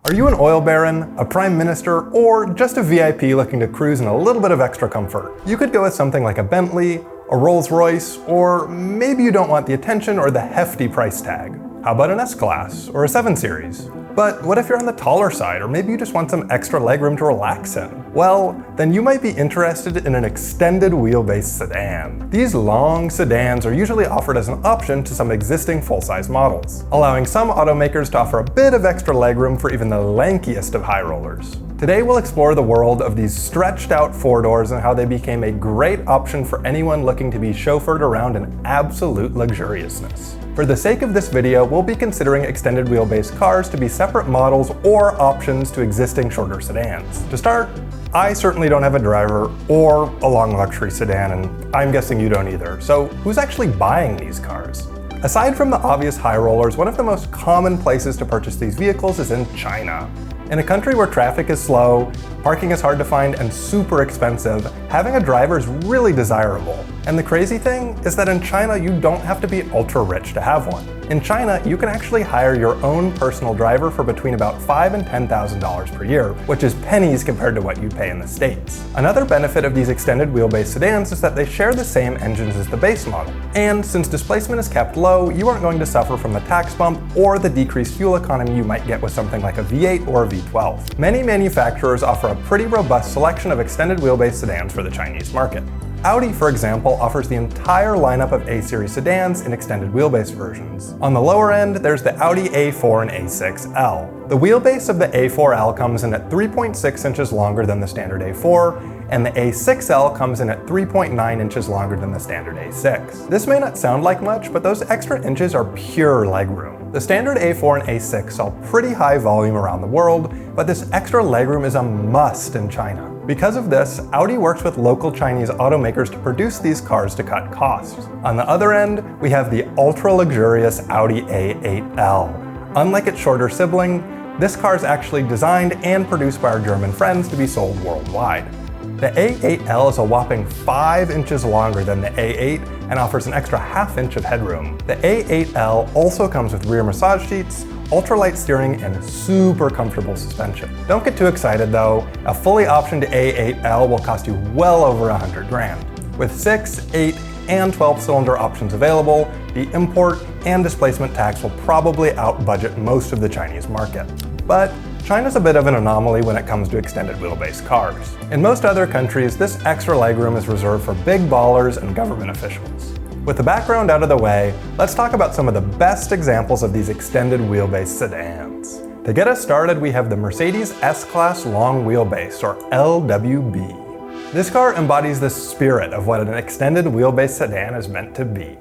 Are you an oil baron, a prime minister, or just a VIP looking to cruise in a little bit of extra comfort? You could go with something like a Bentley, a Rolls-Royce, or maybe you don't want the attention or the hefty price tag. How about an S-Class or a 7 Series? But what if you're on the taller side, or maybe you just want some extra legroom to relax in? Well, then you might be interested in an extended wheelbase sedan. These long sedans are usually offered as an option to some existing full-size models, allowing some automakers to offer a bit of extra legroom for even the lankiest of high rollers. Today we'll explore the world of these stretched out four-doors and how they became a great option for anyone looking to be chauffeured around in absolute luxuriousness. For the sake of this video, we'll be considering extended wheelbase cars to be separate models or options to existing shorter sedans. To start, I certainly don't have a driver or a long luxury sedan, and I'm guessing you don't either. So who's actually buying these cars? Aside from the obvious high rollers, one of the most common places to purchase these vehicles is in China. In a country where traffic is slow, parking is hard to find, and super expensive, having a driver is really desirable. And the crazy thing is that in China, you don't have to be ultra rich to have one. In China, you can actually hire your own personal driver for between about $5,000 and $10,000 per year, which is pennies compared to what you pay in the States. Another benefit of these extended wheelbase sedans is that they share the same engines as the base model. And since displacement is kept low, you aren't going to suffer from the tax bump or the decreased fuel economy you might get with something like a V8 or a V12. Many manufacturers offer a pretty robust selection of extended wheelbase sedans for the Chinese market. Audi, for example, offers the entire lineup of A-series sedans in extended wheelbase versions. On the lower end, there's the Audi A4 and A6L. The wheelbase of the A4L comes in at 3.6 inches longer than the standard A4, and the A6L comes in at 3.9 inches longer than the standard A6. This may not sound like much, but those extra inches are pure legroom. The standard A4 and A6 sell pretty high volume around the world, but this extra legroom is a must in China. Because of this, Audi works with local Chinese automakers to produce these cars to cut costs. On the other end, we have the ultra-luxurious Audi A8L. Unlike its shorter sibling, this car is actually designed and produced by our German friends to be sold worldwide. The A8L is a whopping 5 inches longer than the A8 and offers an extra ½ inch of headroom. The A8L also comes with rear massage seats, ultralight steering, and super comfortable suspension. Don't get too excited though, a fully optioned A8L will cost you well over $100 grand. With 6, 8, and 12-cylinder options available, the import and displacement tax will probably out-budget most of the Chinese market. But China's a bit of an anomaly when it comes to extended wheelbase cars. In most other countries, this extra legroom is reserved for big ballers and government officials. With the background out of the way, let's talk about some of the best examples of these extended wheelbase sedans. To get us started, we have the Mercedes S-Class Long Wheelbase, or LWB. This car embodies the spirit of what an extended wheelbase sedan is meant to be.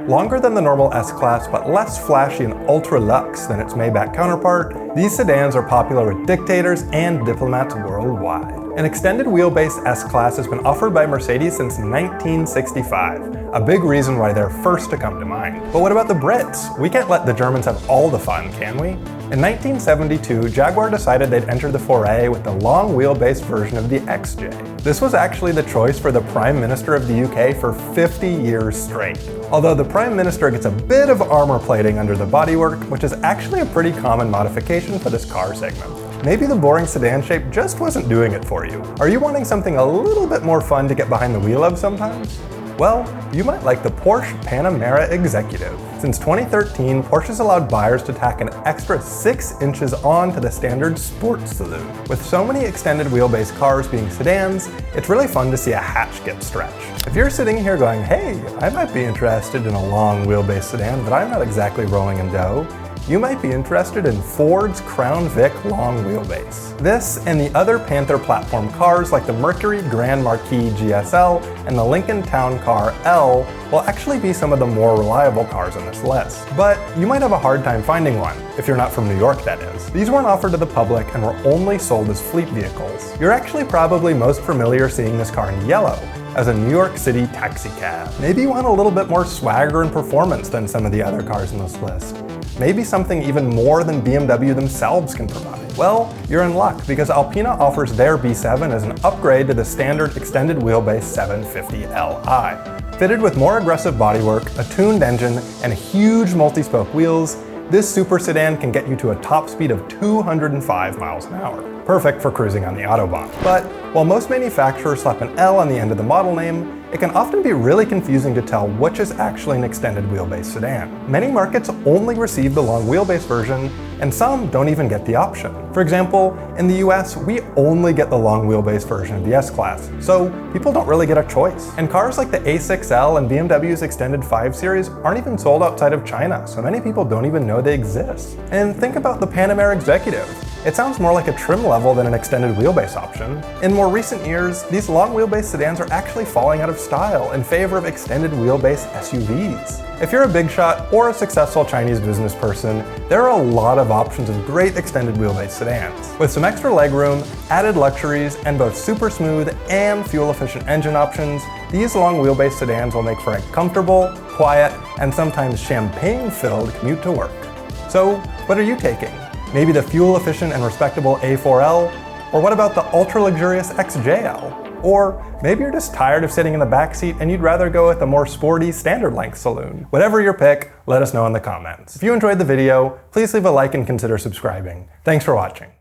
Longer than the normal S-Class, but less flashy and ultra-luxe than its Maybach counterpart, these sedans are popular with dictators and diplomats worldwide. An extended wheelbase S-Class has been offered by Mercedes since 1965, a big reason why they're first to come to mind. But what about the Brits? We can't let the Germans have all the fun, can we? In 1972, Jaguar decided they'd enter the foray with the long wheelbase version of the XJ. This was actually the choice for the Prime Minister of the UK for 50 years straight. Although the Prime Minister gets a bit of armor plating under the bodywork, which is actually a pretty common modification for this car segment. Maybe the boring sedan shape just wasn't doing it for you. Are you wanting something a little bit more fun to get behind the wheel of sometimes? Well, you might like the Porsche Panamera Executive. Since 2013, Porsche's allowed buyers to tack an extra 6 inches on to the standard Sport Saloon. With so many extended wheelbase cars being sedans, it's really fun to see a hatch get stretched. If you're sitting here going, hey, I might be interested in a long wheelbase sedan, but I'm not exactly rolling in dough, you might be interested in Ford's Crown Vic long wheelbase. This and the other Panther platform cars like the Mercury Grand Marquis GSL and the Lincoln Town Car L will actually be some of the more reliable cars on this list. But you might have a hard time finding one, if you're not from New York that is. These weren't offered to the public and were only sold as fleet vehicles. You're actually probably most familiar seeing this car in yellow, as a New York City taxi cab. Maybe you want a little bit more swagger and performance than some of the other cars in this list. Maybe something even more than BMW themselves can provide. Well, you're in luck because Alpina offers their B7 as an upgrade to the standard extended wheelbase 750 Li. Fitted with more aggressive bodywork, a tuned engine, and huge multi-spoke wheels, This super sedan can get you to a top speed of 205 miles an hour. Perfect for cruising on the Autobahn. But while most manufacturers slap an L on the end of the model name, it can often be really confusing to tell which is actually an extended wheelbase sedan. Many markets only receive the long wheelbase version, and some don't even get the option. For example, in the US, we only get the long wheelbase version of the S-Class, so people don't really get a choice. And cars like the A6L and BMW's extended 5 Series aren't even sold outside of China, so many people don't even know they exist. And think about the Panamera Executive. It sounds more like a trim level than an extended wheelbase option. In more recent years, these long wheelbase sedans are actually falling out of style in favor of extended wheelbase SUVs. If you're a big shot or a successful Chinese business person, there are a lot of options of great extended wheelbase sedans. With some extra legroom, added luxuries, and both super smooth and fuel-efficient engine options, these long wheelbase sedans will make for a comfortable, quiet, and sometimes champagne-filled commute to work. So, what are you taking? Maybe the fuel-efficient and respectable A4L? Or what about the ultra-luxurious XJL? Or maybe you're just tired of sitting in the backseat and you'd rather go with a more sporty standard-length saloon. Whatever your pick, let us know in the comments. If you enjoyed the video, please leave a like and consider subscribing. Thanks for watching.